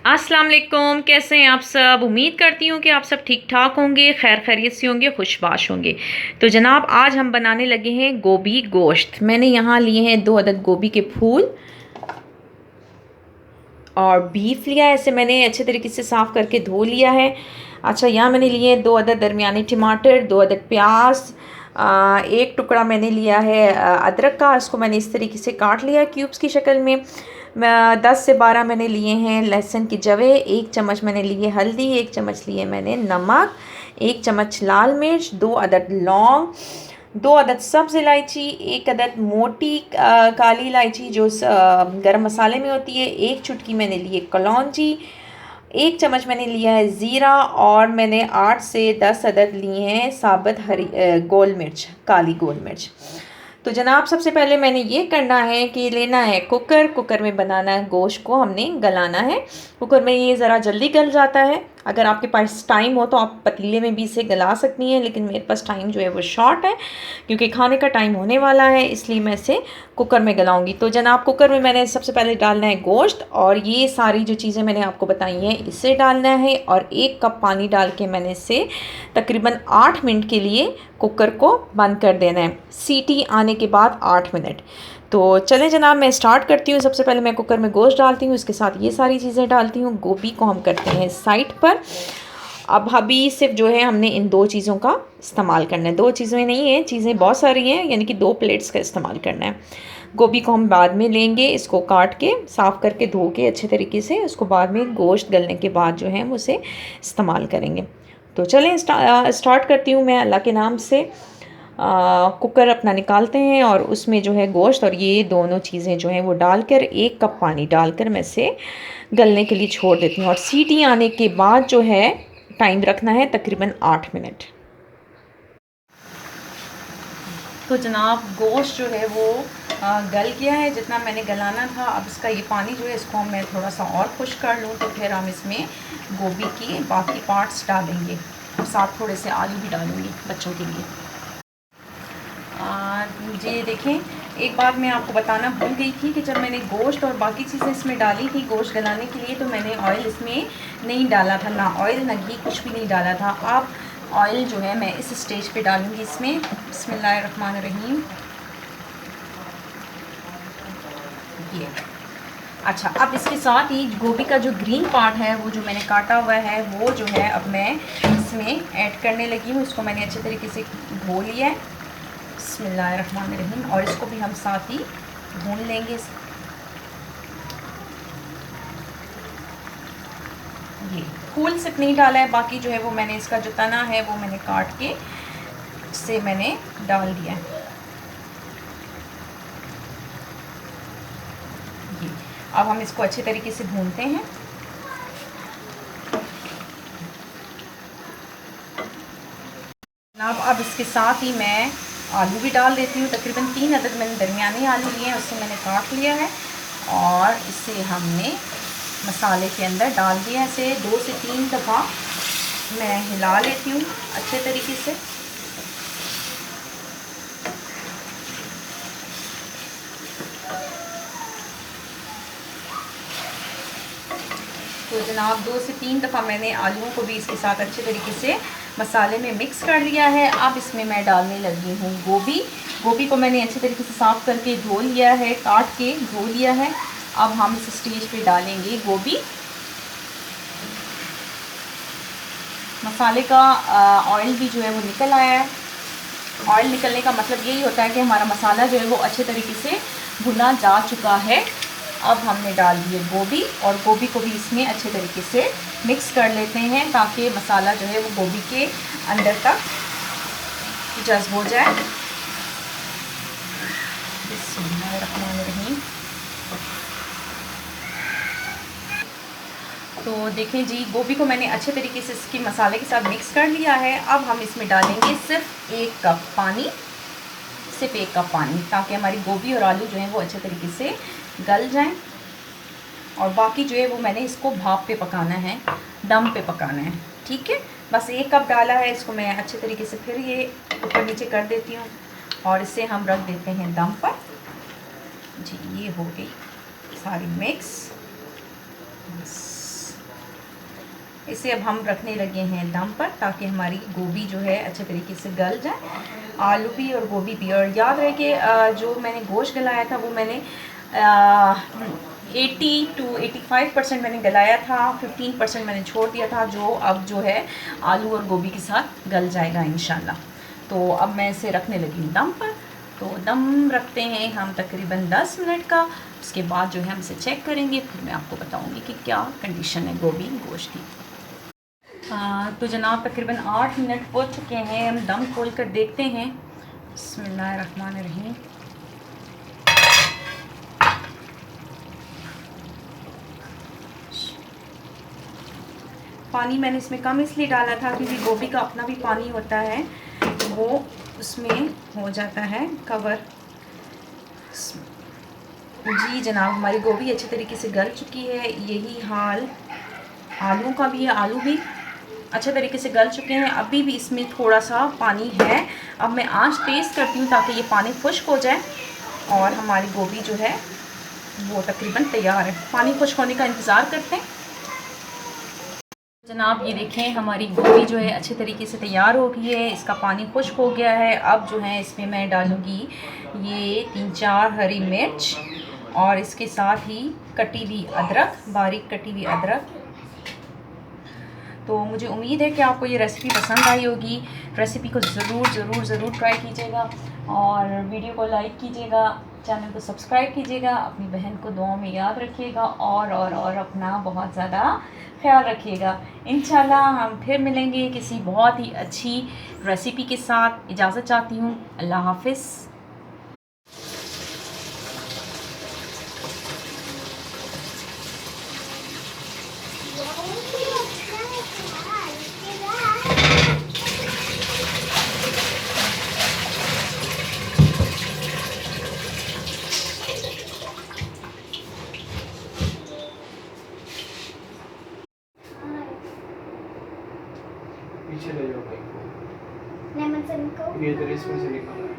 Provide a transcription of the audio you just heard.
अस्सलाम वालेकुम, कैसे हैं आप सब। उम्मीद करती हूँ कि आप सब ठीक ठाक होंगे, खैर खैरियत से होंगे, खुशबाश होंगे। तो जनाब आज हम बनाने लगे हैं गोभी गोश्त। मैंने यहाँ लिए हैं 2 अदद गोभी के फूल और बीफ लिया है। इसे मैंने अच्छे तरीके से साफ़ करके धो लिया है। अच्छा, यहाँ मैंने लिए हैं 2 अदद दरमियानी टमाटर, 2 अदद प्याज, एक टुकड़ा मैंने लिया है अदरक का। इसको मैंने इस तरीके से काट लिया है क्यूब्स की शक्ल में। 10 से 12 मैंने लिए हैं लहसुन की जवे, 1 चम्मच मैंने लिए हल्दी, 1 चम्मच लिए मैंने नमक, 1 चम्मच लाल मिर्च, 2 अदद लौंग, 2 अदद सब्ज़ इलायची, 1 अदद मोटी काली इलायची जो गरम मसाले में होती है, 1 चुटकी मैंने लिए कलौंजी, 1 चम्मच मैंने लिया है ज़ीरा और मैंने 8 से 10 अदद लिए हैं साबुत हरी गोल मिर्च, काली गोल मिर्च। तो जनाब सबसे पहले मैंने ये करना है कि लेना है कुकर में बनाना है गोश्त को, हमने गलाना है। कुकर में ये ज़रा जल्दी गल जाता है। अगर आपके पास टाइम हो तो आप पतीले में भी इसे गला सकती हैं, लेकिन मेरे पास टाइम जो है वो शॉर्ट है क्योंकि खाने का टाइम होने वाला है, इसलिए मैं इसे कुकर में गलाऊंगी। तो जनाब कुकर में मैंने सबसे पहले डालना है गोश्त और ये सारी जो चीज़ें मैंने आपको बताई हैं इसे डालना है और 1 कप पानी डाल के मैंने इसे तकरीबन 8 मिनट के लिए कुकर को बंद कर देना है, सीटी आने के बाद 8 मिनट। तो चलें जनाब मैं स्टार्ट करती हूँ। सबसे पहले मैं कुकर में गोश्त डालती हूँ, इसके साथ ये सारी चीज़ें डालती हूँ। गोभी को हम करते हैं साइड पर। अब अभी सिर्फ जो है हमने इन 2 चीज़ों का इस्तेमाल करना है, 2 चीज़ें नहीं हैं, चीज़ें बहुत सारी हैं, यानी कि 2 प्लेट्स का इस्तेमाल करना है। गोभी को हम बाद में लेंगे, इसको काट के साफ़ करके धो के अच्छे तरीके से, उसको बाद में गोश्त गलने के बाद जो है हम उसे इस्तेमाल करेंगे। तो चलें स्टार्ट करती हूँ मैं अल्लाह के नाम से। कुकर अपना निकालते हैं और उसमें जो है गोश्त और ये दोनों चीज़ें जो हैं वो डालकर 1 कप पानी डालकर मैं इसे गलने के लिए छोड़ देती हूँ और सीटी आने के बाद जो है टाइम रखना है तकरीबन 8 मिनट। तो जनाब गोश्त जो है वो गल गया है जितना मैंने गलाना था। अब इसका ये पानी जो है इसको मैं थोड़ा सा और खुश कर लूँ तो फिर हम इसमें गोभी की बाकी पार्ट्स डालेंगे और साथ थोड़े से आलू भी डालूँगी बच्चों के लिए। जी देखें, एक बात मैं आपको बताना भूल गई थी कि जब मैंने गोश्त और बाकी चीज़ें इसमें डाली थी गोश्त गलाने के लिए तो मैंने ऑयल इसमें नहीं डाला था, ना ऑयल ना घी, कुछ भी नहीं डाला था। अब ऑयल जो है मैं इस स्टेज पे डालूँगी इसमें। बिस्मिल्लाहिर्रहमानिर्रहीम। ये अच्छा, अब इसके साथ ही गोभी का जो ग्रीन पार्ट है वो जो मैंने काटा हुआ है वो जो है अब मैं इसमें ऐड करने लगी हूँ। इसको मैंने अच्छे तरीके से धो लिया है। बिस्मिल्लाहिर्रहमानिर्रहीम। और इसको भी हम साथ ही भून लेंगे। ये फूल सिर्फ नहीं डाला है, बाकी जो है वो मैंने इसका जो तना है वो मैंने काट के इससे मैंने डाल दिया है। ये अब हम इसको अच्छे तरीके से भूनते हैं। अब इसके साथ ही मैं आलू भी डाल देती हूँ। तकरीबन 3 अदद मैंने दरमियाने आलू लिए हैं, उससे मैंने काट लिया है और इसे हमने मसाले के अंदर डाल दिया है। इसे 2 से 3 दफ़ा मैं हिला लेती हूँ अच्छे तरीके से। तो जनाब 2 से 3 दफ़ा मैंने आलूओं को भी इसके साथ अच्छे तरीके से मसाले में मिक्स कर लिया है। अब इसमें मैं डालने लगी हूँ गोभी। गोभी को मैंने अच्छे तरीके से साफ़ करके धो लिया है, काट के धो लिया है। अब हम इस स्टेज पे डालेंगे गोभी। मसाले का ऑयल भी जो है वो निकल आया है। ऑयल निकलने का मतलब यही होता है कि हमारा मसाला जो है वो अच्छे तरीके से भुना जा चुका है। अब हमने डाल दिए गोभी और गोभी को भी इसमें अच्छे तरीके से मिक्स कर लेते हैं ताकि मसाला जो है वो गोभी के अंदर तक जज़्ब हो जाए। बिस्मिल्लाहिर्रहमानिर्रहीम। तो देखें जी, गोभी को मैंने अच्छे तरीके से इसके मसाले के साथ मिक्स कर लिया है। अब हम इसमें डालेंगे सिर्फ 1 कप पानी, सिर्फ 1 कप पानी, ताकि हमारी गोभी और आलू जो हैं वो अच्छे तरीके से गल जाएं। और बाकी जो है वो मैंने इसको भाप पे पकाना है, दम पे पकाना है। ठीक है, बस 1 कप डाला है, इसको मैं अच्छे तरीके से फिर ये ऊपर नीचे कर देती हूँ और इसे हम रख देते हैं दम पर। जी ये हो गई सारी मिक्स। बस इसे अब हम रखने लगे हैं दम पर, ताकि हमारी गोभी जो है अच्छे तरीके से गल जाए, आलू भी और गोभी भी। और याद रहे कि जो मैंने गोश्त गलाया था वो मैंने 80 to 85% मैंने गलाया था, 15% मैंने छोड़ दिया था, जो अब जो है आलू और गोभी के साथ गल जाएगा इंशाल्लाह। तो अब मैं इसे रखने लगी हूँ दम पर। तो दम रखते हैं हम तकरीबन 10 मिनट का। उसके बाद जो है हम इसे चेक करेंगे, फिर मैं आपको बताऊँगी कि क्या कंडीशन है गोभी गोश्त की। तो जनाब तकरीबन 8 मिनट हो चुके हैं, हम दम खोल कर देखते हैं। बिस्मिल्लाहिर्रहमानिर्रहीम। पानी मैंने इसमें कम इसलिए डाला था क्योंकि गोभी का अपना भी पानी होता है, वो उसमें हो जाता है कवर। जी जनाब, हमारी गोभी अच्छी तरीके से गल चुकी है। यही हाल आलू का भी है, आलू भी अच्छे तरीके से गल चुके हैं। अभी भी इसमें थोड़ा सा पानी है। अब मैं आंच तेज़ करती हूँ ताकि ये पानी खुश्क हो जाए और हमारी गोभी जो है वो तकरीबन तैयार है। पानी खुश्क होने का इंतज़ार करते हैं। जनाब ये देखें, हमारी गोभी जो है अच्छे तरीके से तैयार हो गई है, इसका पानी खुश्क हो गया है। अब जो है इसमें मैं डालूँगी ये 3-4 हरी मिर्च और इसके साथ ही कटी हुई अदरक, बारीक कटी हुई अदरक। तो मुझे उम्मीद है कि आपको ये रेसिपी पसंद आई होगी। रेसिपी को ज़रूर ट्राई कीजिएगा और वीडियो को लाइक कीजिएगा, चैनल को सब्सक्राइब कीजिएगा, अपनी बहन को दुआ में याद रखिएगा और अपना बहुत ज़्यादा ख्याल रखिएगा। इंशाल्लाह हम फिर मिलेंगे किसी बहुत ही अच्छी रेसिपी के साथ। इजाज़त चाहती हूँ। अल्लाह हाफ़िज़। पीछे ले जाओ भाई को। लेमन से निकालो। ये इधर इसमें से निकालो।